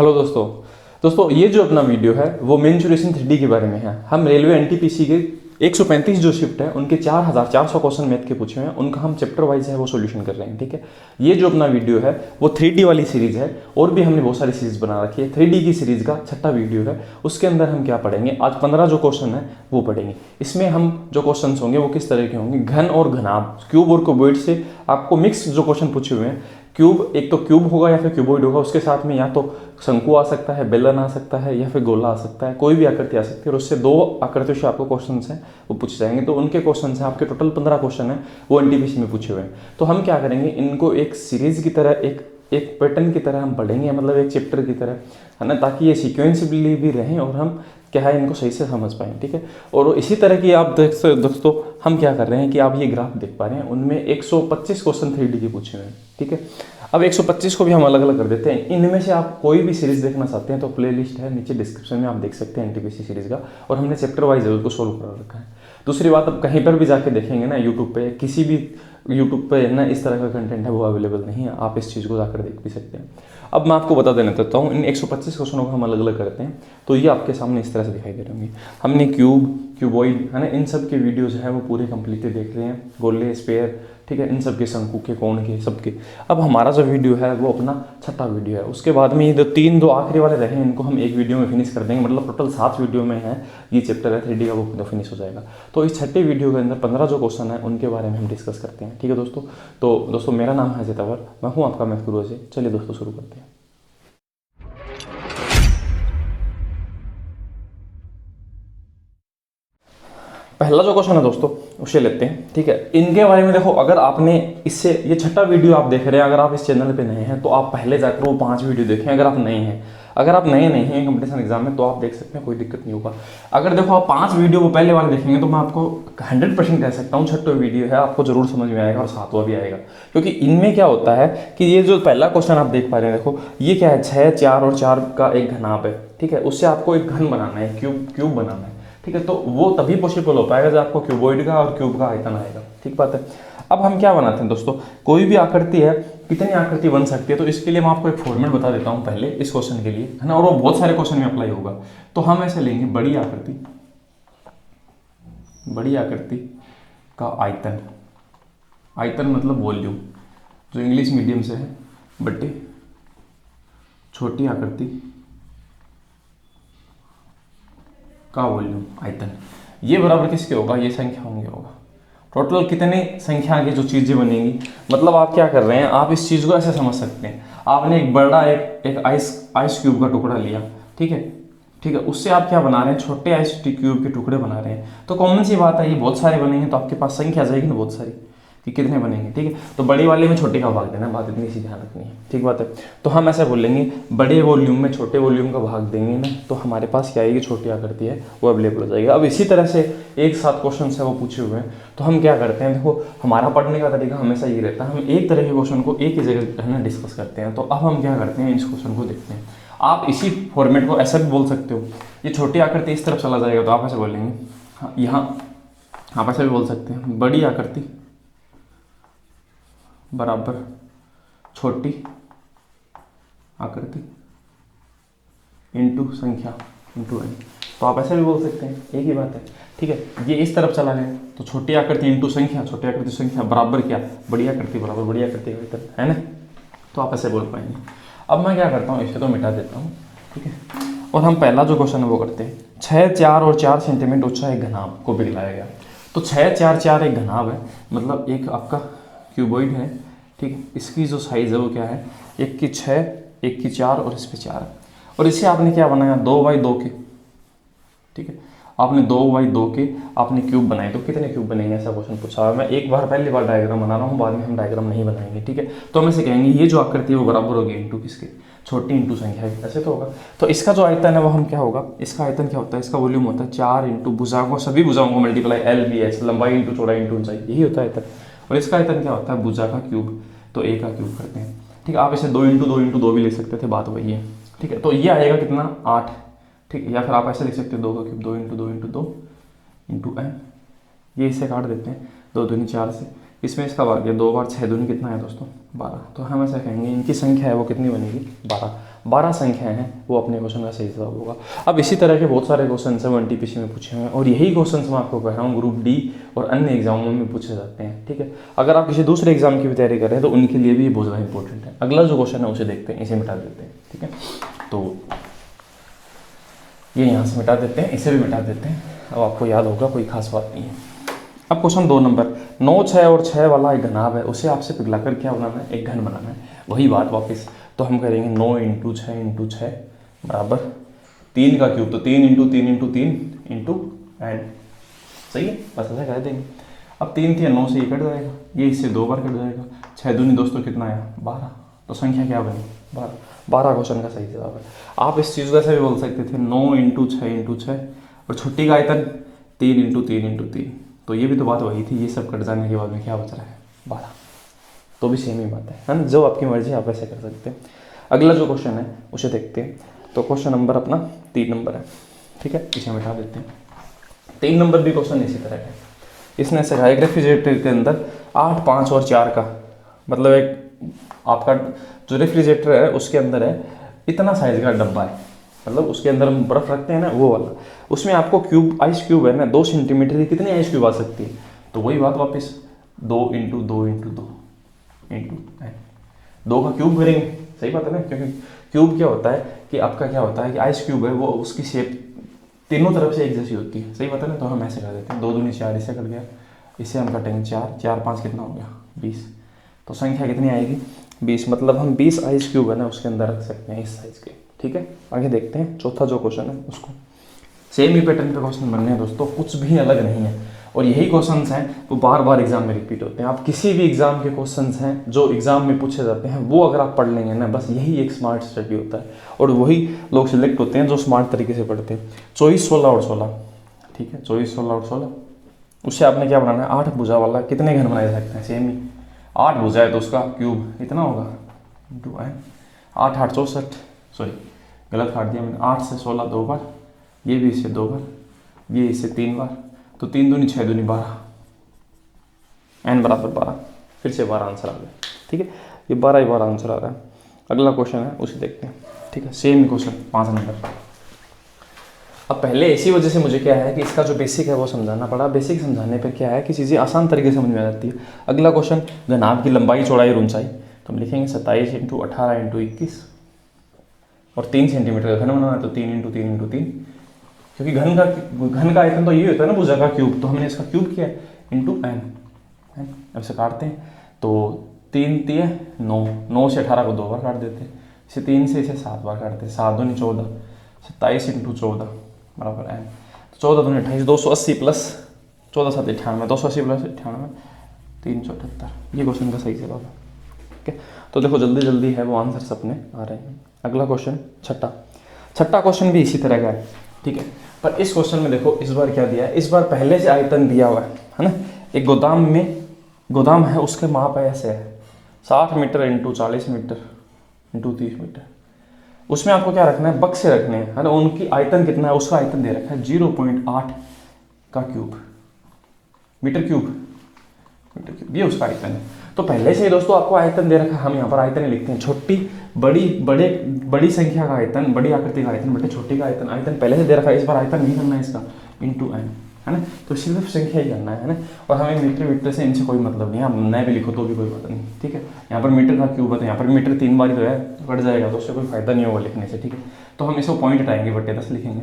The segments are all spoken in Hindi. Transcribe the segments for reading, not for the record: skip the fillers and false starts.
हेलो दोस्तों ये जो अपना वीडियो है वो मेंसुरेशन 3D के बारे में है। हम रेलवे एनटीपीसी के 135 जो शिफ्ट है उनके 4400 क्वेश्चन मैथ के पूछे हुए हैं, उनका हम चैप्टर वाइज है वो सॉल्यूशन कर रहे हैं। ठीक है, ये जो अपना वीडियो है वो 3D वाली सीरीज है, और भी हमने बहुत सारी सीरीज बना रखी है। 3D की सीरीज का छठा वीडियो है। उसके अंदर हम क्या पढ़ेंगे, आज 15 जो क्वेश्चन है वो पढ़ेंगे। इसमें हम जो क्वेश्चन होंगे वो किस तरह के होंगे, घन और घनाभ, क्यूब और क्यूबॉइड से आपको मिक्स जो क्वेश्चन पूछे हुए हैं। क्यूब एक तो क्यूब होगा या फिर क्यूबॉइड होगा, उसके साथ में या तो शंकु आ सकता है, बेलन आ सकता है, या फिर गोला आ सकता है, कोई भी आकृति आ सकती है। और उससे दो आकृतियों से आपको क्वेश्चन हैं वो पूछे जाएंगे। तो उनके क्वेश्चन हैं, आपके टोटल 15 क्वेश्चन हैं वो एनटीपीसी में पूछे हुए हैं। तो हम क्या करेंगे, इनको एक सीरीज की तरह, एक पैटर्न की तरह हम पढ़ेंगे, मतलब एक चैप्टर की तरह, है ना, ताकि ये सीक्वेंसली भी रहें और हम क्या है इनको सही से समझ पाएँ। ठीक है, और इसी तरह की आप देख सकते दोस्तों, हम क्या कर रहे हैं कि आप ये ग्राफ देख पा रहे हैं, उनमें 125 क्वेश्चन 3D के पूछे हुए हैं। ठीक है, अब 125 को भी हम अलग अलग कर देते हैं। इनमें से आप कोई भी सीरीज देखना चाहते हैं तो प्लेलिस्ट है नीचे डिस्क्रिप्शन में, आप देख सकते हैं एनटीपीसी सीरीज का, और हमने चैप्टर वाइज उसको सोल्व कर रखा है। दूसरी बात, अब कहीं पर भी जाके देखेंगे ना, यूट्यूब पे, किसी भी यूट्यूब पे ना इस तरह का कंटेंट है वो अवेलेबल नहीं है, आप इस चीज़ को जाकर देख भी सकते हैं। अब मैं आपको बता देना चाहता हूँ, इन 125 क्वेश्चनों को हम अलग अलग करते हैं तो ये आपके सामने इस तरह से दिखाई दे रहे होंगे। हमने क्यूब, क्यूबॉइड, है ना, इन सब के वीडियोज़ हैं वो पूरे कंप्लीटली देख रहे हैं, गोले, स्पेयर, ठीक है, इन सब के, शंकु के, कोण के, सबके। अब हमारा जो वीडियो है वो अपना छठा वीडियो है। उसके बाद में ये दो आखिरी वाले रहे हैं, इनको हम एक वीडियो में फिनिश कर देंगे, मतलब टोटल 7 वीडियो में है ये चैप्टर है 3D का, वो फिनिश हो जाएगा। तो इस छठे वीडियो के अंदर 15 जो क्वेश्चन है उनके बारे में हम डिस्कस करते हैं। ठीक है दोस्तों, तो दोस्तों मेरा नाम है जितावर, मैं हूँ आपका मैथ गुरु अजय। चलिए दोस्तों शुरू करते हैं। पहला जो क्वेश्चन है दोस्तों उसे लेते हैं। ठीक है, इनके बारे में देखो, अगर आपने इससे, ये छठा वीडियो आप देख रहे हैं, अगर आप इस चैनल पे नए हैं तो आप पहले जाकर वो 5 वीडियो देखें। अगर आप नए हैं, अगर आप नए नहीं हैं कंपटीशन एग्जाम में, तो आप देख सकते हैं, कोई दिक्कत नहीं होगा। अगर देखो आप 5 वीडियो वो पहले वाले देखेंगे तो मैं आपको 100% कह सकता हूँ छठा वीडियो है आपको जरूर समझ में आएगा, और 7वां भी आएगा। क्योंकि इनमें क्या होता है कि ये जो पहला क्वेश्चन आप देख पा रहे हैं, देखो ये क्या है, 6, 4 और 4 का एक घनाभ है। ठीक है, उससे आपको एक घन बनाना है, क्यूब बनाना है। ठीक है, तो वो तभी पॉसिबल हो पाएगा जब आपको क्यूबॉइड का और क्यूब का आयतन आएगा। ठीक बात है। अब हम क्या बनाते हैं दोस्तों, कोई भी आकृति है, कितनी आकृति बन सकती है, तो इसके लिए मैं आपको एक फॉर्मेट बता देता हूँ पहले इस क्वेश्चन के लिए, है ना, और वो बहुत सारे क्वेश्चन में अप्लाई होगा। तो हम ऐसे लेंगे, बड़ी आकृति का आयतन, आयतन मतलब वॉल्यूम, जो इंग्लिश मीडियम से है, बटे छोटी आकृति का वॉल्यूम, आयतन, ये बराबर किसके होगा, ये संख्या होंगे होगा। टोटल कितने संख्या की जो चीज़ें बनेंगी, मतलब आप क्या कर रहे हैं, आप इस चीज़ को ऐसे समझ सकते हैं, आपने एक बड़ा एक आइस क्यूब का टुकड़ा लिया। ठीक है, उससे आप क्या बना रहे हैं, छोटे आइस क्यूब के टुकड़े बना रहे हैं। तो कॉमन सी बात है, ये बहुत सारे बनेंगे तो आपके पास संख्या आ जाएगी ना बहुत सारी कि कितने बनेंगे। ठीक है, तो बड़ी वाले में छोटे का भाग देना, बात इतनी सी ध्यान रखनी है। ठीक बात है, तो हम ऐसा बोलेंगे, बड़े वॉल्यूम में छोटे वॉल्यूम का भाग देंगे ना, तो हमारे पास क्या आएगी, छोटी आकृति है वो अवेलेबल हो जाएगी। अब इसी तरह से एक साथ क्वेश्चन है वो पूछे हुए हैं, तो हम क्या करते हैं, देखो हमारा पढ़ने का तरीका हमेशा ये रहता है, हम एक तरह के क्वेश्चन को एक ही जगह, है ना, डिस्कस करते हैं। तो अब हम क्या करते हैं, इस क्वेश्चन को देखते हैं। आप इसी फॉर्मेट को ऐसा भी बोल सकते हो, ये छोटी आकृति इस तरफ चला जाएगा तो आप ऐसे बोलेंगे, हाँ, यहाँ आप ऐसे भी बोल सकते हैं, बड़ी आकृति बराबर छोटी आकृति इंटू संख्या इंटू n। तो आप ऐसे भी बोल सकते हैं, एक ही बात है। ठीक है, ये इस तरफ चला गया तो छोटी आकृति इंटू संख्या, छोटी आकृति संख्या बराबर क्या, बड़ी आकृति बराबर बड़ी आकृति का, है ना, तो आप ऐसे बोल पाएंगे। अब मैं क्या करता हूँ, इसे तो मिटा देता हूँ। ठीक है, और हम पहला जो क्वेश्चन है वो करते हैं। 6, 4 और 4 सेंटीमीटर ऊंचा एक घनाभ को पिघलाया गया। तो 6, 4, 4 एक घनाभ है, मतलब एक आपका क्यूबॉइड है। ठीक है, इसकी जो साइज़ है वो क्या है, 1 की 6, 1 की 4 और इस पे 4, और इसे आपने क्या बनाया, 2x2 के। ठीक है, आपने 2x2 के आपने क्यूब बनाए, तो कितने क्यूब बनेंगे, ऐसा क्वेश्चन पूछा है। मैं एक बार पहली बार डायग्राम बना रहा हूँ, बाद में हम डायग्राम नहीं बनाएंगे। ठीक है, तो हम ऐसे कहेंगे, ये जो आकृति है वो बराबर होगी इंटू किसके, छोटी इंटू संख्या, ऐसे तो होगा। तो इसका जो आयतन है वो हम क्या होगा, इसका आयतन क्या होता है, इसका वॉल्यूम होता है 4 इंटू भुजाओं, सभी भुजाओं को मल्टीप्लाई, LBH, लंबाई इंटू चौड़ाई इंटू ऊंचाई, यही होता है आयतन। और इसका आयतन क्या होता है, भुजा का क्यूब, तो A का क्यूब करते हैं। ठीक है, आप इसे 2 इंटू 2 इंटू 2 भी लिख सकते थे, बात वही है। ठीक है, तो ये आएगा कितना, 8। ठीक है, या फिर आप ऐसे लिख सकते हैं, 2 का cube 2 into 2 into 2 into n, ये इसे काट देते हैं, 2 दूनी 4 से, इसमें इसका भाग गया, 2 बार 6 दूनी कितना है दोस्तों, 12। तो हम ऐसा कहेंगे इनकी संख्या है वो कितनी बनेगी, 12। 12 संख्याएं हैं, वो अपने क्वेश्चन का सही जवाब होगा। अब इसी तरह के बहुत सारे क्वेश्चन हैं वो एनटीपीसी में पूछे हुए हैं, और यही क्वेश्चन मैं आपको कह रहा हूँ ग्रुप डी और अन्य एग्जामों में पूछे जाते हैं। ठीक है, अगर आप किसी दूसरे एग्जाम की भी तैयारी कर रहे हैं तो उनके लिए भी बहुत ज़्यादा इंपॉर्टेंट है। अगला जो क्वेश्चन है उसे देखते हैं, इसे मिटा देते हैं। ठीक है, तो ये यहाँ से मिटा देते हैं, इसे भी मिटा देते हैं। अब आपको याद होगा, कोई खास बात नहीं है। अब क्वेश्चन 2 नंबर, 9, 6 और 6 वाला एक घनाभ है, उसे आपसे पिघलाकर क्या बनाना है, एक घन बनाना है। वही बात वापस, तो हम करेंगे 9 × 6 × 6 बराबर 3 का क्यूब, तो 3 × 3 × 3 × n, सही है, बस ऐसा कर देंगे। अब 3 थी, 9 से ये कट जाएगा, ये इससे 2 बार कट जाएगा, 6 दूनी दोस्तों कितना आया 12, तो संख्या क्या बनी 12। 12 क्वेश्चन का सही जवाब है। आप इस चीज़ को ऐसे भी बोल सकते थे 9 × 6 × 6 और छुट्टी का आयतन 3 × 3 × 3, तो ये भी तो बात वही थी, ये सब कट जाने के बाद में क्या बच रहा है 12, तो भी सेम ही बात है ना, जो आपकी मर्जी आप ऐसे कर सकते हैं। अगला जो क्वेश्चन है उसे देखते हैं, तो क्वेश्चन नंबर अपना 3 नंबर है। ठीक है, इसे मिटा देते हैं। 3 नंबर भी क्वेश्चन इसी तरह है। इसने ऐसे कहा एक रेफ्रिजरेटर के अंदर 8, 5 और 4 का, मतलब एक आपका जो रेफ्रिजरेटर है उसके अंदर है इतना साइज का डब्बा है, मतलब उसके अंदर हम बर्फ़ रखते हैं ना वो वाला, उसमें आपको क्यूब आइस क्यूब है ना 2 सेंटीमीटर की कितनी आइस क्यूब आ सकती है, तो वही बात वापस 2 × 2 × 2 × 2 का क्यूब करेंगे, सही बात है ना, क्योंकि क्यूब क्या होता है कि आपका क्या होता है कि आइस क्यूब है वो उसकी शेप तीनों तरफ से एक जैसी होती है, सही बात है ना, तो हम ऐसे कर देते हैं 2 दूनी 4, इससे कट गया, इसे हम कटेंगे 4, 4 5 कितना हो गया 20, तो संख्या कितनी आएगी 20, मतलब हम 20 आइस क्यूब है ना उसके अंदर रख सकते हैं इस साइज के। ठीक है, आगे देखते हैं चौथा जो क्वेश्चन है उसको, सेम ही पैटर्न पे क्वेश्चन बनने हैं दोस्तों, कुछ भी अलग नहीं है, और यही क्वेश्चंस हैं वो बार बार एग्जाम में रिपीट होते हैं। आप किसी भी एग्जाम के क्वेश्चंस हैं जो एग्जाम में पूछे जाते हैं वो अगर आप पढ़ लेंगे ना, बस यही एक स्मार्ट स्टडी होता है, और वही लोग सिलेक्ट होते हैं जो स्मार्ट तरीके से पढ़ते हैं। 24, 16 और 16, ठीक है, 24, 16 और 16, उससे आपने क्या बनाना है 8 भुजा वाला, कितने घन बनाए सकते हैं, सेम ही 8 भुजा है तो उसका क्यूब इतना होगा इंटू 8, 8 64, सॉरी गलत काट दिया मैंने, 8 से 16 2 बार, ये भी इससे 2 बार, ये इससे 3 बार, तो 3 दूनी 6 दूनी 12, n बराबर 12, फिर से 12 आंसर आ गया। ठीक है, ये 12 ही 12 आंसर आ रहा है। अगला क्वेश्चन है उसे देखते हैं। ठीक है, सेम क्वेश्चन 5 नंबर। अब पहले इसी वजह से मुझे क्या है कि इसका जो बेसिक है वो समझाना पड़ा। बेसिक समझाने पर क्या है कि चीज़ें आसान तरीके से समझ में आ जाती है। अगला क्वेश्चन, घनाभ की लंबाई चौड़ाई और ऊंचाई, तो हम लिखेंगे 27 × 18 × 21, और 3 सेंटीमीटर का घन बनाना है तो 3 × 3 × 3, क्योंकि घन का आयतन तो ये होता है ना भुजा का क्यूब, तो हमने इसका क्यूब किया इंटू n। अब इसे काटते हैं तो 3 3 9, 9 से 18 को 2 बार काट देते हैं, इसे 3 से इसे 7 बार काटते हैं, 7 दूनी 14, 27 × 14 बराबर n, तो 14 दूनी 28, 280 प्लस 14 7 98, 280 प्लस 98 378, ये क्वेश्चन का सही जवाब है। ठीक है, तो देखो जल्दी जल्दी है वो आंसर अपने आ रहे हैं। अगला क्वेश्चन छठा क्वेश्चन भी इसी तरह का है। ठीक है, पर इस क्वेश्चन में देखो इस बार क्या दिया है, इस बार पहले से आयतन दिया हुआ है ना, एक गोदाम है, उसके माप ऐसे है 60 मीटर × 40 मीटर × 30 मीटर, उसमें आपको क्या रखना है, बक्से रखने हैं, है ना, उनकी आयतन कितना है, उसका आयतन दे रखा है 0.8 का क्यूब, मीटर क्यूब, ये उसका आयतन है। तो पहले से ही दोस्तों आपको आयतन दे रखा है, हम यहाँ पर आयतन लिखते हैं, छोटी बड़ी संख्या का आयतन, बड़ी आकृति का आयतन बटे छोटी का आयतन, आयतन पहले से दे रखा है, इस बार आयतन नहीं करना है इसका इंटू n, है ना, तो सिर्फ संख्या ही करना है ना, और हमें मीटर से इनसे कोई मतलब नहीं है, हम नए भी लिखो तो भी कोई बात नहीं। ठीक है, यहाँ पर मीटर का क्यूब है तो यहाँ पर मीटर 3 बार ही तो है, कट जाएगा तो उससे कोई फायदा नहीं होगा लिखने से। ठीक है, तो हम इसे पॉइंट हटाएंगे, बटे 10 लिखेंगे।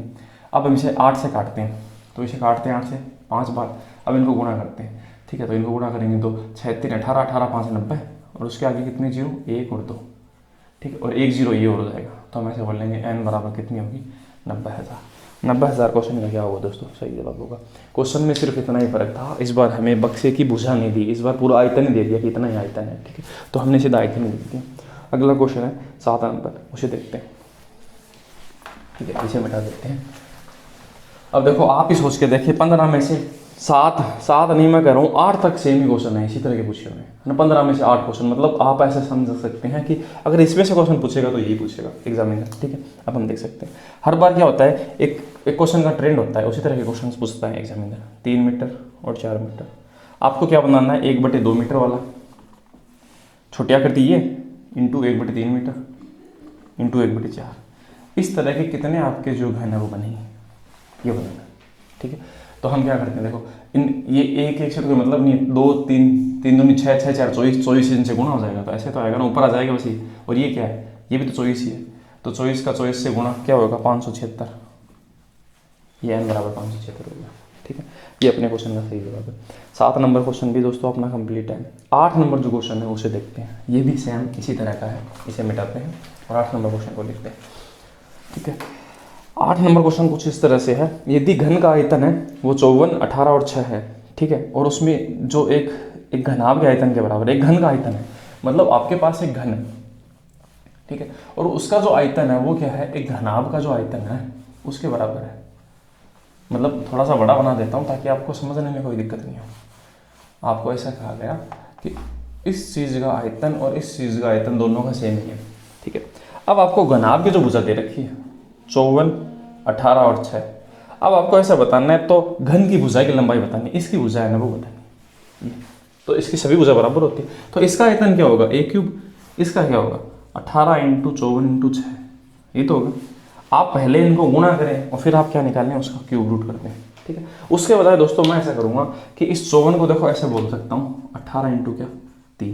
अब हम इसे 8 से काटते हैं, तो इसे काटते हैं 8 से 5 बार, अब इनको गुणा करते हैं। ठीक है, तो इनको गुणा करेंगे तो 6 3 18, 18 5 90, और उसके आगे कितने जीरो, 1 और 2। ठीक है, और 1 0 ये हो जाएगा, तो हम ऐसे बोल लेंगे n बराबर कितनी होगी 90,000। 90,000 क्वेश्चन का क्या होगा दोस्तों, सही जवाब होगा। क्वेश्चन में सिर्फ इतना ही फर्क था, इस बार हमें बक्से की भुजा नहीं दी, इस बार पूरा आयतन ही दे दिया कि इतना ही आयतन है। ठीक है, तो हमने सीधा आयतन ही दे दिया। अगला क्वेश्चन है 7 नंबर, उसे देखते हैं। ठीक है, इसे मिटा देते हैं। अब देखो आप ही सोच के देखिए, 15 में से 7 नहीं मैं कह रहा हूँ 8 तक सेम ही क्वेश्चन है, इसी तरह के पूछे हुए हैं ना, 15 में से 8 क्वेश्चन, मतलब आप ऐसे समझ सकते हैं कि अगर इसमें से क्वेश्चन पूछेगा तो यही पूछेगा एग्जामिनर। ठीक है, अब हम देख सकते हैं हर बार क्या होता है, एक क्वेश्चन का ट्रेंड होता है, उसी तरह के क्वेश्चन पूछता है एग्जामिनर। 3 मीटर और 4 मीटर, आपको क्या बनाना है, 1/2 मीटर वाला, छोटी आकृति ये इंटू 1/3 मीटर, इंटू 1/4। इस तरह के कितने आपके जो घन है वो बनेंगे, ये बनेगा। ठीक है, तो हम क्या करते हैं, देखो इन ये एक से तो कोई मतलब नहीं है, 2 3 3 दूनी 6 6 4 24, 24 इनसे गुणा हो जाएगा, तो ऐसे तो आएगा ना, ऊपर आ जाएगा बस ये। और ये क्या है, ये भी तो 24 ही है, तो 24 का 24 से गुणा क्या होगा, 576, ये n बराबर 576 हो गया। ठीक है, ये अपने क्वेश्चन का सही जवाब है। 7 नंबर क्वेश्चन भी दोस्तों अपना कंप्लीट है। 8 नंबर जो क्वेश्चन है उसे देखते हैं, ये भी सेम इसी तरह का है, इसे मिटाते हैं और 8 नंबर क्वेश्चन को लिखते हैं। ठीक है, 8 नंबर क्वेश्चन कुछ इस तरह से है, यदि घन का आयतन है वो 54, 18 और 6 है। ठीक है, और उसमें जो एक घनाभ के आयतन के बराबर एक घन का आयतन है, मतलब आपके पास एक घन है, ठीक है, और उसका जो आयतन है वो क्या है, एक घनाभ का जो आयतन है उसके बराबर है। मतलब थोड़ा सा बड़ा बना देता हूँ ताकि आपको समझने में कोई दिक्कत नहीं हो। आपको ऐसा कहा गया कि इस चीज़ का आयतन और इस चीज़ का आयतन दोनों का सेम ही है। ठीक है, अब आपको घनाभ की जो भुजा दे रखी है 54, 18 और 6, अब आपको ऐसा बताना है, तो घन की भुजा की लंबाई बतानी, इसकी भुजा है ना वो बतानी, तो इसकी सभी भुजा बराबर होती है। तो इसका आयतन क्या होगा, a³, इसका क्या होगा 18 × 54 × 6, ये तो होगा। आप पहले इनको गुणा करें और फिर आप क्या निकालें, उसका क्यूब रूट करते हैं। ठीक है, उसके बजाय दोस्तों मैं ऐसा करूँगा कि इस 54 को देखो ऐसे बोल सकता हूँ, 18 × 3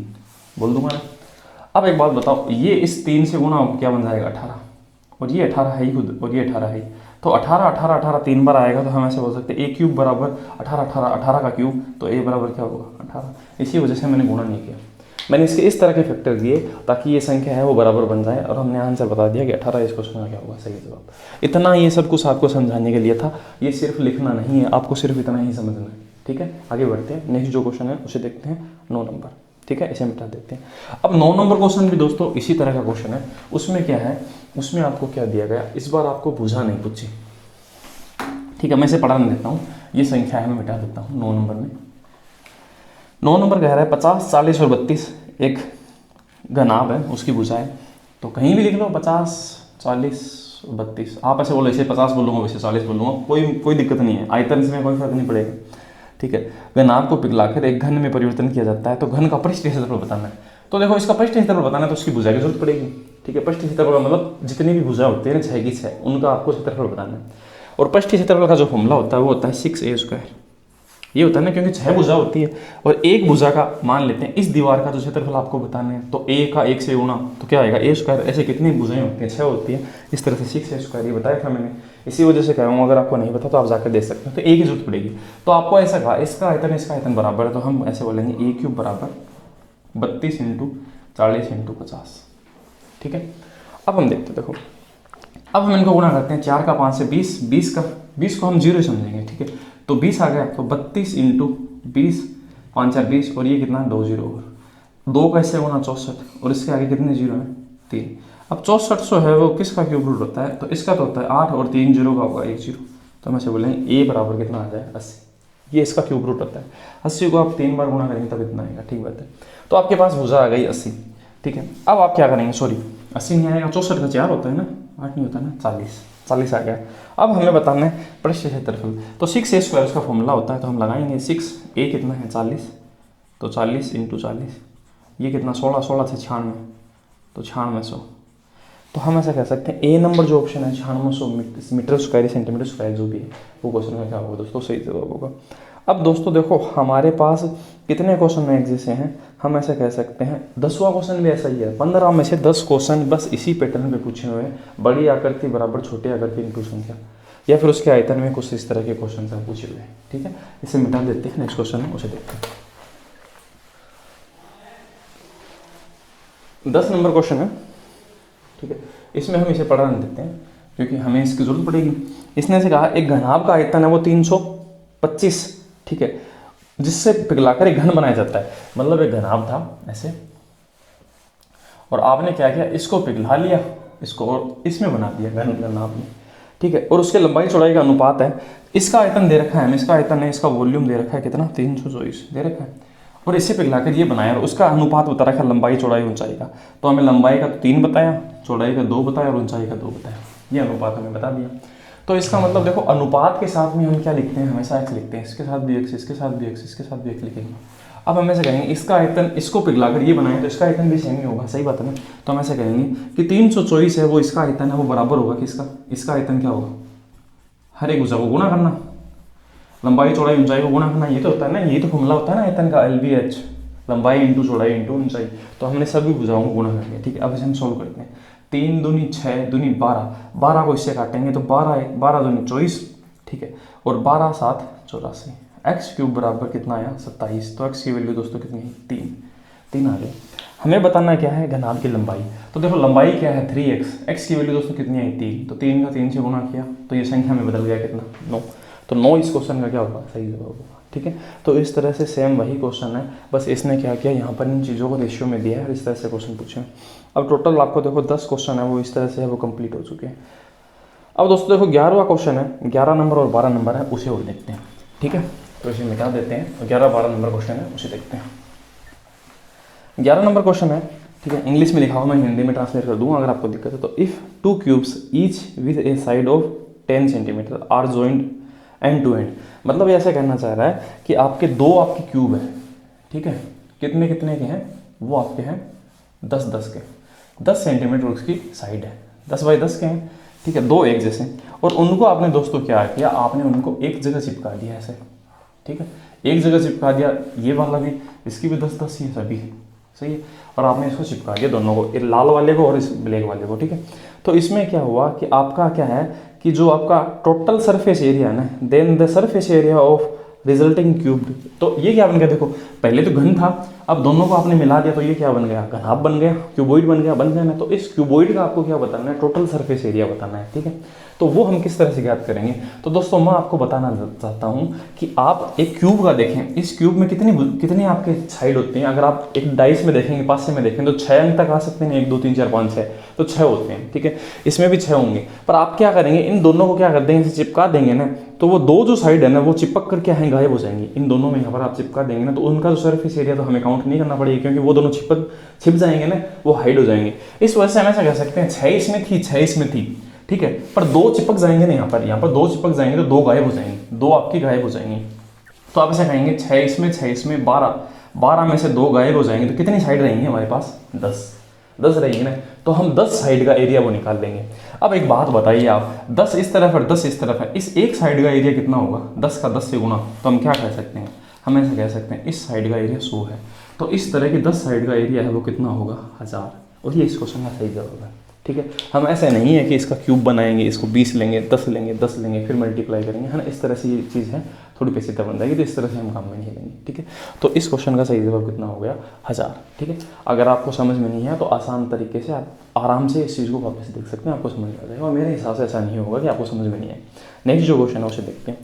बोल दूंगा ना। अब एक बात बताओ, ये इस 3 से गुणा क्या बन जाएगा 18, और ये 18 है ही खुद, और ये 18 है ही, तो 18 18 18 3 बार आएगा, तो हम ऐसे बोल सकते हैं a³ बराबर 18 18 18 का क्यूब, तो a बराबर क्या होगा 18। इसी वजह से मैंने गुणा नहीं किया, मैंने इसके इस तरह के फैक्टर दिए ताकि ये संख्या है वो बराबर बन जाए, और हमने आंसर बता दिया कि 18 इस क्वेश्चन का क्या होगा सही जवाब। इतना ये सब कुछ आपको समझाने के लिए था, ये सिर्फ लिखना नहीं है, आपको सिर्फ इतना ही समझना है। ठीक है, आगे बढ़ते हैं, नेक्स्ट जो क्वेश्चन है उसे देखते हैं, 9 नंबर। ठीक है, इसे मिटा देते हैं। अब 9 नंबर क्वेश्चन भी दोस्तों इसी तरह का क्वेश्चन है। उसमें क्या है, उसमें आपको क्या दिया गया, इस बार आपको भुजा नहीं पूछी। ठीक है, मैं इसे पढ़ा नहीं देता हूँ, ये संख्या है मैं मिटा देता हूँ। 9 नंबर में 9 नंबर कह रहा है 50, 40 और 32 एक घनाभ है, उसकी भुजा है। तो कहीं भी लिख लो 50, 40, 32, आप ऐसे बोलो, इसे 50 बोलूँगा वैसे 40 बोलूँगा, कोई दिक्कत नहीं है, आयतन से कोई फर्क नहीं पड़ेगा। ठीक है, घनाभ को पिघलाकर एक घन में परिवर्तन किया जाता है, तो घन का पृष्ठीय क्षेत्रफल बताना है। तो देखो इसका पृष्ठीय क्षेत्रफल बताना है तो उसकी भुजा की जरूरत पड़ेगी। ठीक है, पृष्ठीय क्षेत्रफल मतलब जितनी भी भुजा होती है ना 6 की 6, उनका आपको क्षेत्रफल बताना है। और पृष्ठीय क्षेत्रफल का जो फॉर्मूला होता है वो होता है 6a²। ये होता है ना, क्योंकि 6 भुजा होती है और एक भुजा का मान लेते हैं, इस दीवार का जो क्षेत्रफल आपको बताना है, तो a का 1 से गुणा तो क्या आएगा a²। ऐसे कितनी भुजाएं होती हैं, 6 होती है, इस तरह से 6a², ये बताया था मैंने। इसी वजह से कह रहा हूँ, अगर आपको नहीं पता तो आप जाकर देख सकते हैं, तो a की जरूरत पड़ेगी। तो आपको ऐसा कहा इसका आयतन बराबर है, तो हम ऐसे बोलेंगे a³ बराबर 32 × 40 × 50। ठीक है, अब हम देखते हैं, देखो अब हम इनको गुणा करते हैं, 4 का 5 से 20 को हम 0 समझेंगे। ठीक है, तो 20 आ गया, तो 32 × 20, 5 4 20, और ये कितना 2 0 और 2 कैसे गुणा 64, और इसके आगे कितने जीरो हैं 3। अब 64 जो है वो किसका क्यूब रूट होता है, तो इसका तो होता है 8 और 3 जीरो का होगा 1 0, तो हम ऐसे बोलेंगे a बराबर कितना आ जाए 80, ये इसका क्यूब रूट होता है। 80 को आप 3 बार गुणा करेंगे तब इतना आएगा। ठीक बात है, तो आपके पास भुजा आ गई 80। ठीक है, अब आप क्या करेंगे, सॉरी 80 नहीं आएगा, 64 का 4 होता है ना, 8 नहीं होता ना, 40 आ गया। अब हमें बताना है पृष्ठीय क्षेत्रफल, तो 6a² उसका फॉर्मूला होता है, तो हम लगाएंगे 6a कितना है 40, तो 40 × 40, ये कितना 16 से 96, तो 9600। तो हम ऐसा कह सकते हैं ए नंबर जो ऑप्शन है 9600 मीटर स्क्वायर सेंटीमीटर स्क्वायर जो भी है वो क्वेश्चन में क्या होगा दोस्तों, सही जवाब होगा। अब दोस्तों देखो हमारे पास कितने क्वेश्चन मैथ जैसे हैं, हम ऐसे कह सकते हैं 10वां क्वेश्चन भी ऐसा ही है। 15 में से 10 क्वेश्चन बस इसी पैटर्न पे पूछे हुए हैं, बड़ी आकृति बराबर छोटी आकृति इंटू संख्या, या फिर उसके आयतन में कुछ इस तरह के क्वेश्चन हैं पूछे हुए हैं। ठीक है, इसे मिटा देते हैं, नेक्स्ट क्वेश्चन है उसे देखते हैं। 10 नंबर क्वेश्चन है। ठीक है, इसमें हम इसे पढ़ा नहीं देते हैं क्योंकि हमें इसकी जरूरत पड़ेगी। इसने से कहा एक घनाभ का आयतन है वो 325, ठीक है, जिससे पिघलाकर एक घन बनाया जाता है। मतलब एक घनाभ था ऐसे, और आपने क्या किया, इसको पिघला लिया, इसको और इसमें बना दिया घनाभ में। ठीक है, और उसके लंबाई चौड़ाई का अनुपात है, इसका आयतन दे रखा है हमें, इसका आयतन है, इसका वॉल्यूम दे रखा है कितना 324 दे रखा है, और इससे पिघलाकर ये बनाया और उसका अनुपात बता रखा है लंबाई चौड़ाई ऊंचाई का। तो हमें लंबाई का 3 बताया, चौड़ाई का 2 बताया और ऊंचाई का 2 बताया, ये अनुपात हमें बता दिया। तो इसका मतलब देखो अनुपात के साथ में हम क्या लिखते हैं, हमेशा x लिखते हैं, इसके साथ भी x, इसके साथ भी x, इसके साथ भी x लिखेंगे। अब हम ऐसे कहेंगे इसका आयतन इसको पिघलाकर ये बनाए तो इसका आयतन भी सेम ही होगा, सही बात है ना। तो हम ऐसे कहेंगे कि 324 है वो इसका आयतन है, वो बराबर होगा किसका, इसका आयतन क्या होगा, हर एक भुजा को गुणा करना, लंबाई चौड़ाई ऊंचाई को गुणा करना, ये तो होता है ना, ये तो फॉर्मूला होता है ना आयतन का, LBH, लंबाई इंटू चौड़ाई इंटू ऊंचाई। तो हमने सभी भुजाओं को गुणा कर लिया, ठीक है। अब इसे हम सोल्व करते हैं। 3 दूनी 6 दूनी 12, 12 को इससे काटेंगे तो 12 दूनी 24, ठीक है, और 12 7 84, एक्स क्यूब बराबर कितना आया 27। तो एक्स की वैल्यू दोस्तों कितनी है 3 आ गई। हमें बताना क्या है घनाभ की लंबाई। तो देखो लंबाई क्या है 3x, एक्स की वैल्यू दोस्तों कितनी आई 3, तो 3 का 3 से गुणा किया तो ये संख्या में बदल गया कितना 9। तो 9 इस क्वेश्चन का क्या होगा, सही जवाब होगा, ठीक है। तो इस तरह से सेम वही क्वेश्चन है, बस इसने क्या किया यहाँ पर इन चीज़ों को रेशियो में दिया है और इस तरह से क्वेश्चन पूछे। अब टोटल आपको देखो 10 क्वेश्चन है वो इस तरह से है वो कंप्लीट हो चुके हैं। अब दोस्तों देखो 11वां क्वेश्चन है, 11 नंबर और 12 नंबर है, उसे और देखते हैं, ठीक है। तो इसे मिटा देते हैं, 11-12 नंबर क्वेश्चन है उसे देखते हैं। 11 नंबर क्वेश्चन है, ठीक है, इंग्लिश में लिखा हुआ, मैं हिंदी में ट्रांसलेट कर दूंगा अगर आपको दिक्कत है तो। If 2 cubes each with a side of 10 centimetre are joint end to end, मतलब ऐसा कहना चाह रहा है कि आपके आपके क्यूब हैं, ठीक है, कितने कितने के हैं, वो आपके हैं 10-10 के, 10 सेंटीमीटर उसकी साइड है, 10 बाई 10 के हैं, ठीक है, 2 एक जैसे, और उनको आपने दोस्तों क्या किया, आपने उनको एक जगह चिपका दिया ऐसे, ठीक है, एक जगह चिपका दिया, ये वाला भी, इसकी भी 10-10 ही सभी, सही है, और आपने इसको चिपका दिया दोनों को, लाल वाले को और इस ब्लैक वाले को, ठीक है। तो इसमें क्या हुआ कि आपका क्या है कि जो आपका टोटल सरफेस एरिया है ना, then the surface area of resulting cube, तो ये क्या बन गया, देखो पहले तो घन था, अब दोनों को आपने मिला दिया तो ये क्या बन गया, घनाभ बन गया, क्यूबॉइड बन गया ना। तो इस क्यूबॉइड का आपको क्या बताना है, टोटल सरफेस एरिया बताना है, ठीक है। तो वो हम किस तरह से ज्ञात करेंगे, तो दोस्तों मैं आपको बताना चाहता हूँ कि आप एक क्यूब का देखें, इस क्यूब में कितनी आपके साइड होती हैं। अगर आप एक डाइस में देखेंगे, पासे में देखें तो 6 अंक तक आ सकते हैं, 1 2 3 4 5 6, तो 6 होते हैं, ठीक है, इसमें भी 6 होंगे। पर आप क्या करेंगे, इन दोनों को क्या कर देंगे, इसे चिपका देंगे ना, तो वो 2 जो साइड है ना वो चिपक कर क्या है, गायब हो जाएंगी। इन दोनों में यहाँ पर आप चिपका देंगे ना तो उनका जो सरफेस एरिया तो हमें काउंट नहीं करना पड़ेगा, क्योंकि वो दोनों छिप जाएंगे ना, वो हाइड हो जाएंगे। इस वजह से हम ऐसा कह सकते हैं 6 इसमें थी 6 इसमें थी, ठीक है, पर 2 चिपक जाएंगे ना, यहाँ पर 2 चिपक जाएंगे तो 2 गायब हो जाएंगे, 2 आपकी गायब हो जाएंगी। तो आप ऐसा कहेंगे 6 इसमें 12 में से 2 गायब हो जाएंगे, तो कितनी साइड रहेंगी हमारे पास, 10 रहेंगी ना। तो हम 10 साइड का एरिया वो निकाल लेंगे। अब एक बात बताइए आप, 10 इस तरफ है 10 इस तरफ है, इस एक साइड का एरिया कितना होगा, 10 का 10 से गुना, तो हम क्या कह सकते हैं, हम ऐसा कह सकते हैं इस साइड का एरिया 100 है। तो इस तरह की 10 साइड का एरिया है वो कितना होगा 1000, और ये इस क्वेश्चन का सही जवाब है, ठीक है। हम ऐसा नहीं है कि इसका क्यूब बनाएंगे, इसको 20 लेंगे 10 लेंगे फिर मल्टीप्लाई करेंगे, है ना, इस तरह से ये चीज़ है, थोड़ी पेचीदा बन जाएगी, तो इस तरह से हम काम में नहीं लेंगे, ठीक है। तो इस क्वेश्चन का सही जवाब कितना हो गया 1000, ठीक है। अगर आपको समझ में नहीं है तो आसान तरीके से आप आराम से इस चीज़ को वापस देख सकते हैं, आपको समझ आ जाएगा, और मेरे हिसाब से ऐसा नहीं होगा कि आपको समझ में नहीं आए। नेक्स्ट जो क्वेश्चन है उसे देखते हैं,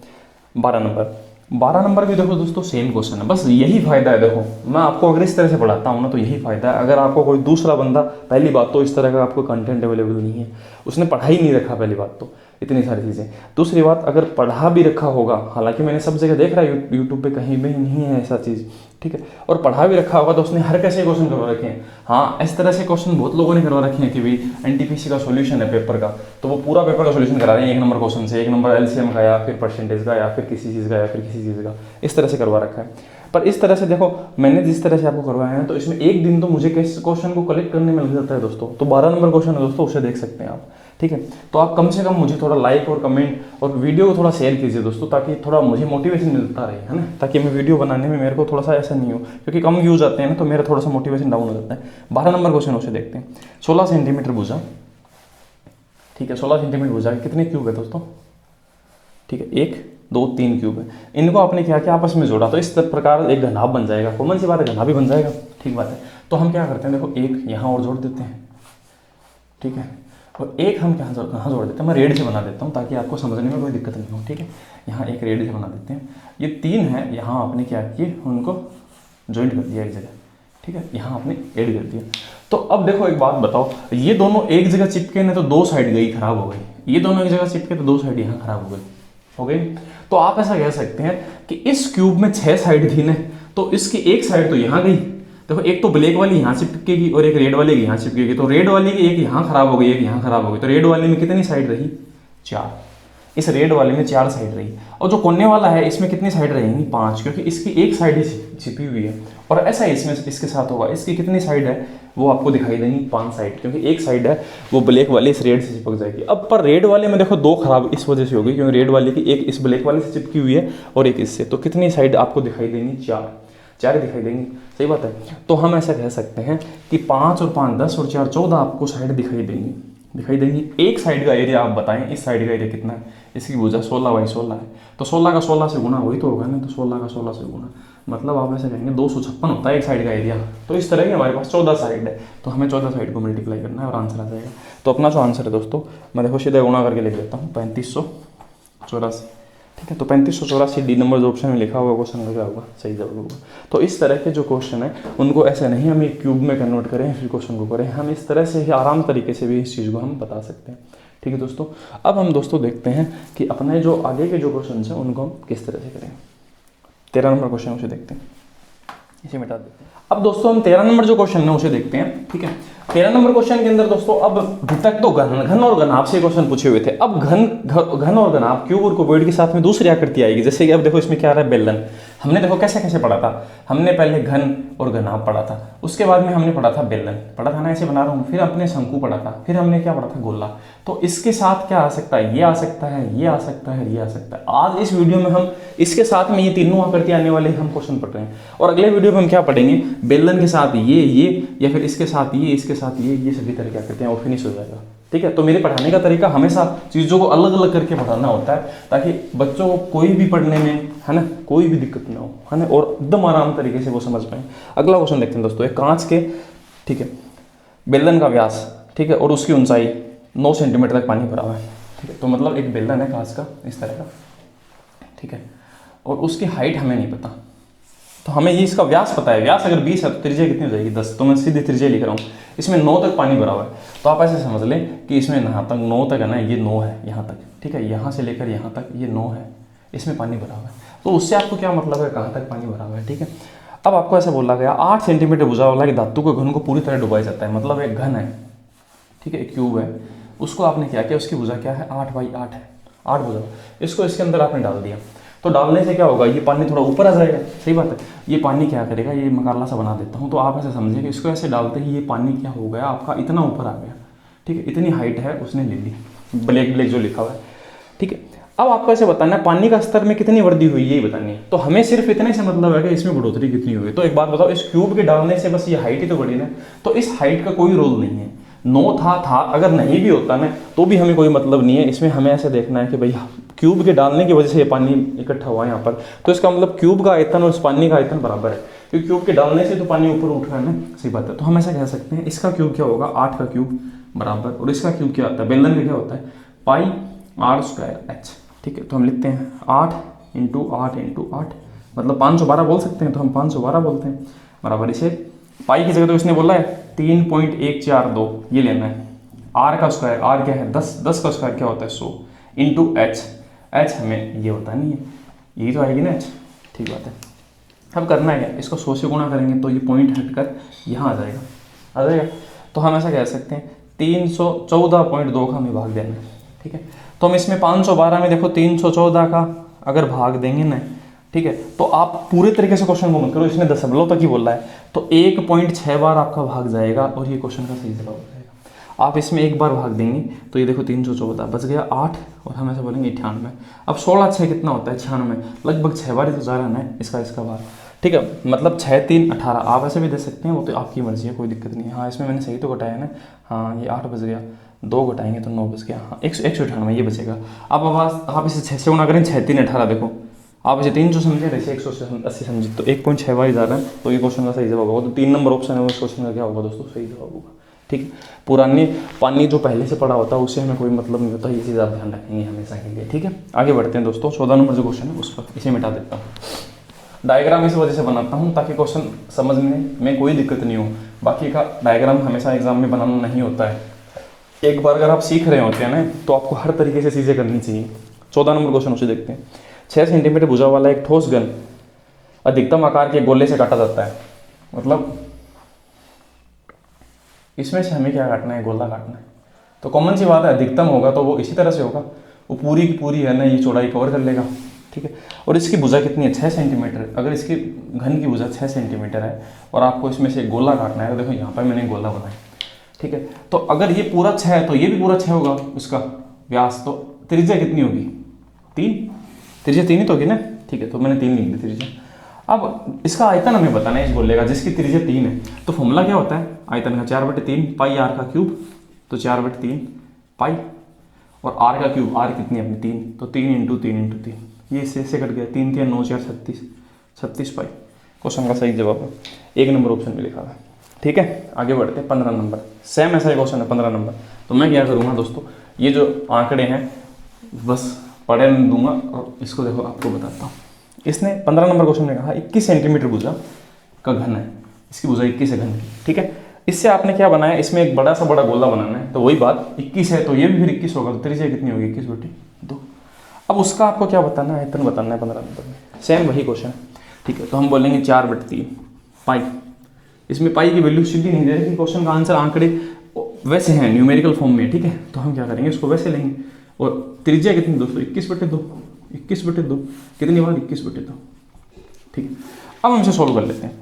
12 नंबर भी देखो दोस्तों सेम क्वेश्चन है, बस यही फायदा है, देखो मैं आपको अगर इस तरह से पढ़ाता हूँ ना तो यही फायदा है। अगर आपको कोई दूसरा बंदा, पहली बात तो इस तरह का आपको कंटेंट अवेलेबल नहीं है, उसने पढ़ा ही नहीं रखा, पहली बात तो इतनी सारी चीज़ें। दूसरी बात, अगर पढ़ा भी रखा होगा, हालांकि मैंने सब जगह देख रहा है, यूट्यूब पे कहीं भी नहीं है ऐसा चीज़, ठीक है, और पढ़ा भी रखा होगा तो उसने हर कैसे क्वेश्चन करवा रखे हैं। हाँ, इस तरह से क्वेश्चन बहुत लोगों ने करवा रखे हैं कि भाई एनटीपीसी का सॉल्यूशन है पेपर का, तो वो पूरा पेपर का सॉल्यूशन करा रहे हैं 1 नंबर क्वेश्चन से, 1 नंबर एलसीएम का या फिर परसेंटेज का या फिर किसी चीज़ का या फिर किसी चीज़ का, इस तरह से करवा रखा है। पर इस तरह से देखो, मैंने जिस तरह से आपको करवाया है तो इसमें एक दिन तो मुझे क्वेश्चन को कलेक्ट करने में लग जाता है दोस्तों। तो 12 नंबर क्वेश्चन है दोस्तों, उसे देख सकते हैं आप, ठीक है। तो आप कम से कम मुझे थोड़ा लाइक और कमेंट और वीडियो को थोड़ा शेयर कीजिए दोस्तों, ताकि थोड़ा मुझे मोटिवेशन मिलता रहे, है ना, ताकि मैं वीडियो बनाने में मेरे को थोड़ा सा ऐसा नहीं हो, क्योंकि कम व्यूज आते हैं ना तो मेरा थोड़ा सा मोटिवेशन डाउन हो जाता है। 12 नंबर क्वेश्चन उसे देखते हैं। 16 सेंटीमीटर भुजा, ठीक है, 16 सेंटीमीटर भुजा के कितने क्यूब है दोस्तों, ठीक है, 1 2 3 क्यूब है। इनको आपने क्या किया, आपस में जोड़ा तो इस प्रकार एक घनाभ बन जाएगा, कॉमन सी बात है, घनाभ भी बन जाएगा, ठीक बात है। तो हम क्या करते हैं, देखो एक यहाँ और जोड़ देते हैं, ठीक है, और एक हम कहाँ जोड़ देते हैं, मैं रेड से बना देता हूँ ताकि आपको समझने में कोई दिक्कत नहीं हो, ठीक है। यहाँ एक रेड से बना देते हैं, ये 3 है, यहाँ आपने क्या किए, उनको ज्वाइंट कर दिया एक जगह, ठीक है, यहाँ आपने ऐड कर दिया। तो अब देखो एक बात बताओ, ये दोनों एक जगह चिपके ना तो 2 साइड गई खराब हो गई, ये दोनों एक जगह चिपके तो 2 साइड यहाँ खराब हो गई। तो आप ऐसा कह सकते हैं कि इस क्यूब में 6 साइड थी ना, तो इसकी एक साइड तो यहाँ गई, देखो एक तो ब्लैक वाली यहाँ चिपकेगी और एक रेड वाली यहाँ चिपकेगी, तो रेड वाली की एक यहाँ खराब हो गई, एक यहाँ खराब हो गई, तो रेड वाली में कितनी साइड रही, 4। इस रेड वाले में 4 साइड रही, और जो कोने वाला है इसमें कितनी साइड रहेंगी, 5, क्योंकि इसकी एक साइड ही छिपी हुई है और ऐसा ही इसमें इसके साथ होगा। इसकी कितनी साइड है वो आपको दिखाई देंगी 5 साइड, क्योंकि एक साइड है वो ब्लैक वाली इस रेड से चिपक जाएगी। अब पर रेड वाले में देखो 2 खराब इस वजह से होगी, क्योंकि रेड वाले की एक इस ब्लैक वाले से चिपकी हुई है और एक इससे, तो कितनी साइड आपको दिखाई देंगी 4 ही दिखाई देंगी। सही बात है। तो हम ऐसा कह सकते हैं कि 5 और 5 10 और 4 14 आपको साइड दिखाई देंगी। एक साइड का एरिया आप बताएं, इस साइड का एरिया कितना है? इसकी भुजा 16/16 है, तो 16 का 16 से गुना वही तो होगा ना, तो 16 का 16 से गुना, मतलब आप ऐसे कहेंगे 256 होता है एक साइड का एरिया। तो इस तरह की हमारे पास 14 साइड है, तो हमें 14 साइड को मल्टीप्लाई करना है और आंसर आ जाएगा। तो अपना जो आंसर है दोस्तों, मैं देखो सीधे गुणा करके लिख देता हूँ 3584। ठीक है, तो 3584 डी नंबर जो ऑप्शन में लिखा हुआ क्वेश्चन का क्या होगा? सही जवाब होगा। तो इस तरह के जो क्वेश्चन है उनको ऐसे नहीं हम एक क्यूब में कन्वर्ट करें फिर क्वेश्चन को करें, हम इस तरह से ही आराम तरीके से भी इस चीज़ को हम बता सकते हैं। ठीक है दोस्तों, अब हम दोस्तों देखते हैं कि अपने जो आगे के जो क्वेश्चन हैं उनको हम किस तरह से करें। 13 नंबर क्वेश्चन उसे देखते हैं, इसे मिटा देते हैं। अब दोस्तों हम 13 नंबर जो क्वेश्चन है उसे देखते हैं। ठीक है, 13 नंबर क्वेश्चन के अंदर दोस्तों अब अभी तक तो घन और घनाभ से क्वेश्चन पूछे हुए थे। अब घन और घनाभ क्यूब और क्यूबॉइड के साथ में दूसरी आकृति आएगी। जैसे कि अब देखो इसमें क्या आ रहा है, बेलन। हमने देखो कैसे कैसे पढ़ा था, हमने पहले घन और घनाभ पढ़ा था, उसके बाद में हमने पढ़ा था बेलन, पढ़ा था ना, ऐसे बना रहा हूँ, फिर अपने शंकु पढ़ा था, फिर हमने क्या पढ़ा था, गोला। तो इसके साथ क्या आ सकता है, ये आ सकता है, ये आ सकता है, ये आ सकता है। आज इस वीडियो में हम इसके साथ में ये तीनों आकृति आने वाले हम क्वेश्चन पढ़ रहे हैं, और अगले वीडियो में हम क्या पढ़ेंगे, बेलन के साथ ये या फिर इसके साथ ये, इसके साथ ये सभी तरह क्या करते हैं और फिनिश हो जाएगा। ठीक है, तो मेरे पढ़ाने का तरीका हमेशा चीज़ों को अलग अलग करके पढ़ाना होता है, ताकि बच्चों को कोई भी पढ़ने में, है ना, कोई भी दिक्कत ना हो, है ना, और एकदम आराम तरीके से वो समझ पाए। अगला क्वेश्चन देखते हैं दोस्तों, एक कांच के, ठीक है, बेलन का व्यास, ठीक है, और उसकी ऊंचाई 9 सेंटीमीटर तक पानी भरा हुआ है। ठीक है, तो मतलब एक बेलन है कांच का इस तरह का, ठीक है, और उसकी हाइट हमें नहीं पता, तो हमें ये इसका व्यास पता है। व्यास अगर 20 है तो त्रिज्या कितनी हो जाएगी, 10। तो मैं सीधी त्रिज्या लिख रहा हूँ। इसमें 9 तक पानी भरा हुआ है, तो आप ऐसे समझ लें कि इसमें यहाँ तक 9 तक है ना, ये 9 है यहाँ तक, ठीक है, यहाँ से लेकर यहाँ तक ये 9 है, इसमें पानी भरा हुआ है। तो उससे आपको क्या मतलब है, कहाँ तक पानी भरा हुआ है। ठीक है, अब आपको ऐसा बोला गया 8 सेंटीमीटर भुजा वाला कि धातु के घन को पूरी तरह डुबाया जाता है। मतलब एक घन है, ठीक है, एक क्यूब है, उसको आपने क्या किया, उसकी भुजा क्या है, 8/8 है, 8 भुजा, इसको इसके अंदर आपने डाल दिया। तो डालने से क्या होगा, ये पानी थोड़ा ऊपर आ जाएगा। सही बात है, ये पानी क्या करेगा, ये मकाला सा बना देता हूँ, तो आप ऐसे समझिए कि इसको ऐसे डालते ही ये पानी क्या हो गया, आपका इतना ऊपर आ गया। ठीक है, इतनी हाइट है उसने ले ली, ब्लैक जो लिखा हुआ है। ठीक है, अब आपको ऐसे बताना है पानी का स्तर में कितनी वृद्धि हुई, यही बतानी है। तो हमें सिर्फ इतने से मतलब है कि इसमें बढ़ोतरी कितनी हुई। तो एक बात बताओ, इस क्यूब के डालने से बस ये हाइट ही तो बढ़ी ना, तो इस हाइट का कोई रोल नहीं है। 9 था, अगर नहीं भी होता ना तो भी हमें कोई मतलब नहीं है। इसमें हमें ऐसे देखना है कि भाई क्यूब के डालने की वजह से ये पानी इकट्ठा हुआ है यहाँ पर, तो इसका मतलब क्यूब का आयतन और इस पानी का आयतन बराबर है, क्योंकि क्यूब के डालने से तो पानी ऊपर उठ रहा है ना। सही बात है, तो हम ऐसा कह सकते हैं इसका क्यूब क्या होगा, 8 का क्यूब बराबर, और इसका क्यूब क्या होता है, बेलन का क्या होता है, πr²h। ठीक है, तो हम लिखते हैं 8 × 8 × 8, मतलब 512 बोल सकते हैं, तो हम 512 बोलते हैं, बराबर इसे पाई की जगह तो इसने बोला है 3.142 ये लेना है। आर का स्क्वायर, आर क्या है 10 का स्क्वायर क्या होता है 100 × h, h हमें ये होता नहीं है, यही तो आएगी ना h। ठीक बात है, अब करना है क्या, इसको 100 से गुणा करेंगे तो ये पॉइंट हटकर यहाँ आ जाएगा। तो हम ऐसा कह सकते हैं 314.2 का हमें भाग देना है। ठीक है, तो हम इसमें 512 में देखो 314 का अगर भाग देंगे ना, ठीक है, तो आप पूरे तरीके से क्वेश्चन को मत करो, इसने दशमलव तक ही बोला है, तो 1.6 बार आपका भाग जाएगा और ये क्वेश्चन का सही जवाब हो जाएगा। आप इसमें एक बार भाग देंगे तो ये देखो 314 बच गया 8, और हम ऐसे बोलेंगे 98। अब 16 6 कितना होता है 96, लगभग 6 बार ही तो जा रहा है इसका भाग। ठीक है, मतलब 6 3 18, आप ऐसे भी दे सकते हैं, वो तो आपकी मर्जी है, कोई दिक्कत नहीं है। हाँ, इसमें मैंने सही तो घटाया ना, हाँ ये 8 बच गया, 2 घटाएंगे तो 9 बच गया, हाँ 198 ये बचेगा। अब आप इसे 6 से गुणा करें, 6 3 18, देखो आप इसे 300 समझे, ऐसे 180 समझे, तो 1.6 बार जा रहा है, तो ये क्वेश्चन का सही जवाब होगा। तो 3 नंबर ऑप्शन है, उस क्वेश्चन का क्या होगा दोस्तों, सही जवाब होगा। ठीक है, पुरानी पानी जो पहले से पड़ा होता है उससे हमें कोई मतलब नहीं होता, ये चीज़ आप ध्यान रखेंगे हमेशा के लिए। ठीक है, आगे बढ़ते हैं दोस्तों, 14 नंबर जो क्वेश्चन है उस पर इसे मिटा देता हूँ। डायग्राम इस वजह से बनाता हूँ ताकि क्वेश्चन समझने में कोई दिक्कत नहीं हो। बाकी का डायग्राम हमेशा एग्जाम में बनाना नहीं होता है, एक बार अगर आप सीख रहे होते हैं ना तो आपको हर तरीके से चीज़ें करनी चाहिए। 14 नंबर क्वेश्चन उसे देखते हैं। 6 सेंटीमीटर भुजा वाला एक ठोस घन अधिकतम आकार के गोले से काटा जाता है। मतलब इसमें से हमें क्या काटना है, गोला काटना है। तो कॉमन सी बात है, अधिकतम होगा तो वो इसी तरह से होगा, वो पूरी की पूरी है ना ये चौड़ाई कवर कर लेगा। ठीक है। और इसकी भुजा कितनी है, 6 सेंटीमीटर। अगर इसकी घन की भुजा 6 सेंटीमीटर है और आपको इसमें से गोला काटना है, तो देखो यहाँ पर मैंने गोला बनाया, ठीक है। तो अगर ये पूरा 6 है तो ये भी पूरा 6 होगा उसका व्यास, तो त्रिज्या कितनी होगी, 3, त्रिज्या 3 ही तो होगी ना, ठीक है। तो मैंने 3 लिख दी त्रिज्या। अब इसका आयतन हमें बताना है इस गोले का जिसकी त्रिज्या 3 है। तो फॉर्मूला क्या होता है आयतन का, 4/3 पाई आर का क्यूब, तो 4/3 पाई, और आर का क्यूब, आर कितनी है अपनी 3, तो 3 × 3 × 3, ये इससे कट गया, 3 3 9 4 36 पाई। क्वेश्चन का सही जवाब है 1 नंबर ऑप्शन में लिखा हुआ है, ठीक है। आगे बढ़ते हैं 15 नंबर, सेम ऐसा ही क्वेश्चन है 15 नंबर। तो मैं क्या करूँगा दोस्तों, ये जो आंकड़े हैं बस पढ़े नहीं दूंगा और इसको देखो आपको बताता हूँ। इसने 15 नंबर क्वेश्चन में कहा 21 सेंटीमीटर भुजा का घन है, इसकी भुजा 21 है घन की, ठीक है। इससे आपने क्या बनाया, इसमें एक बड़ा सा बड़ा गोला बनाना है, तो वही बात 21 है तो ये भी फिर 21 होगा, तो त्रिज्या कितनी होगी 21/2। अब उसका आपको क्या बताना है, आयतन बताना है 15 नंबर में, सेम वही क्वेश्चन, ठीक है। तो हम बोलेंगे 4/3 पाई, इसमें पाई की वैल्यू सीधी नहीं दे रही, क्वेश्चन का आंसर आंकड़े वैसे हैं न्यूमेरिकल फॉर्म में, ठीक है। तो हम क्या करेंगे, इसको वैसे लेंगे, और त्रिज्या कितनी दोस्तों 21/2, 21/2 कितनी बार 21/2, ठीक है। अब हम इसे सोल्व कर लेते हैं।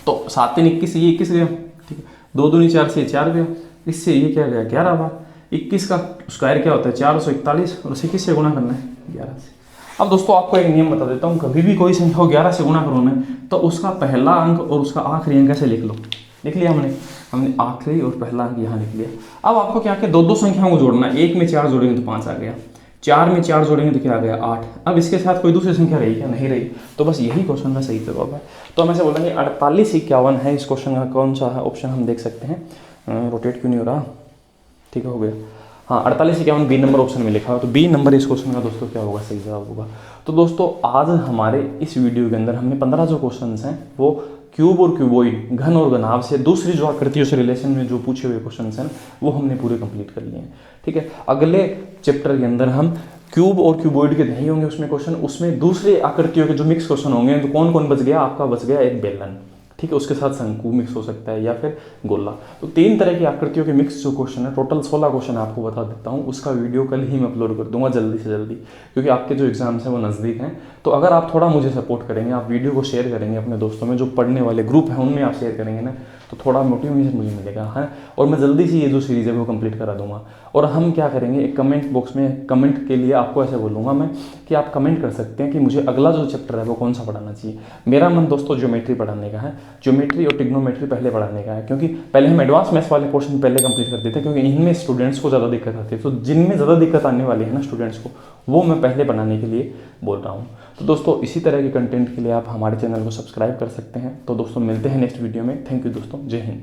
तो 7 3 21, ये 21 गया, ठीक है। 2 दूनी 4 से 4 गया, इससे ये क्या गया 11 बार। 21 का स्क्वायर क्या होता है 441, और उसे किससे गुणा करना है 11 से। अब दोस्तों आपको एक नियम बता देता हूँ, कभी भी कोई संख्या को 11 से गुणा करो ना, तो उसका पहला अंक और उसका आखिरी अंक कैसे लिख लो, लिख लिया हमने आखिरी और पहला अंक यहाँ लिख लिया। अब आपको क्या किया, 2 संख्याओं को जोड़ना है, 1 में 4 जोड़ेंगे तो 5 आ गया, 4 में 4 जोड़ेंगे तो क्या आ गया 8। अब इसके साथ कोई दूसरी संख्या रही क्या, नहीं रही, तो बस यही क्वेश्चन का सही जवाब है। तो हम ऐसे बोलेंगे 48 51 है इस क्वेश्चन का कौन सा है ऑप्शन, हम देख सकते हैं, रोटेट क्यों नहीं हो रहा, ठीक है हो गया, हाँ 48 51 बी नंबर ऑप्शन में लिखा है, तो बी नंबर इस क्वेश्चन का दोस्तों क्या होगा, सही जवाब होगा। तो दोस्तों आज हमारे इस वीडियो के अंदर हमने 15 जो क्वेश्चन हैं वो क्यूब और क्यूबॉइड, घन और घनाभ से दूसरी जो आकृतियों से रिलेशन में जो पूछे हुए क्वेश्चन हैं वो हमने पूरे कंप्लीट कर लिए हैं, ठीक है। अगले चैप्टर के अंदर हम क्यूब और क्यूबॉइड के नहीं होंगे उसमें क्वेश्चन, उसमें दूसरे आकृतियों के जो मिक्स क्वेश्चन होंगे। तो कौन कौन बच गया, आपका बच गया एक बेलन, ठीक है, उसके साथ शंकु मिक्स हो सकता है या फिर गोला। तो 3 तरह की आकृतियों के मिक्स जो क्वेश्चन है, टोटल 16 क्वेश्चन आपको बता देता हूँ। उसका वीडियो कल ही मैं अपलोड कर दूंगा जल्दी से जल्दी, क्योंकि आपके जो एग्जाम्स हैं वो नज़दीक हैं। तो अगर आप थोड़ा मुझे सपोर्ट करेंगे, आप वीडियो को शेयर करेंगे अपने दोस्तों में, जो पढ़ने वाले ग्रुप हैं उनमें आप शेयर करेंगे ना, तो थोड़ा मोटिवेशन मुझे मिलेगा, है। और मैं जल्दी से ये जो सीरीज़ है वो कंप्लीट करा दूंगा। और हम क्या करेंगे, एक कमेंट बॉक्स में कमेंट के लिए आपको ऐसे बोलूँगा मैं कि आप कमेंट कर सकते हैं कि मुझे अगला जो चैप्टर है वो कौन सा पढ़ाना चाहिए। मेरा मन दोस्तों ज्योमेट्री पढ़ाने का है, ज्योमेट्री और ट्रिग्नोमेट्री पहले पढ़ाने का है, क्योंकि पहले हम एडवांस मैथ्स वाले पोर्शन पहले कंप्लीट कर देते हैं, क्योंकि इनमें स्टूडेंट्स को ज़्यादा दिक्कत आती है। तो जिनमें ज़्यादा दिक्कत आने वाली है ना स्टूडेंट्स को, वो मैं पहले बनाने के लिए बोल रहा हूँ। तो दोस्तों इसी तरह के कंटेंट के लिए आप हमारे चैनल को सब्सक्राइब कर सकते हैं। तो दोस्तों मिलते हैं नेक्स्ट वीडियो में। थैंक यू दोस्तों, जय हिंद।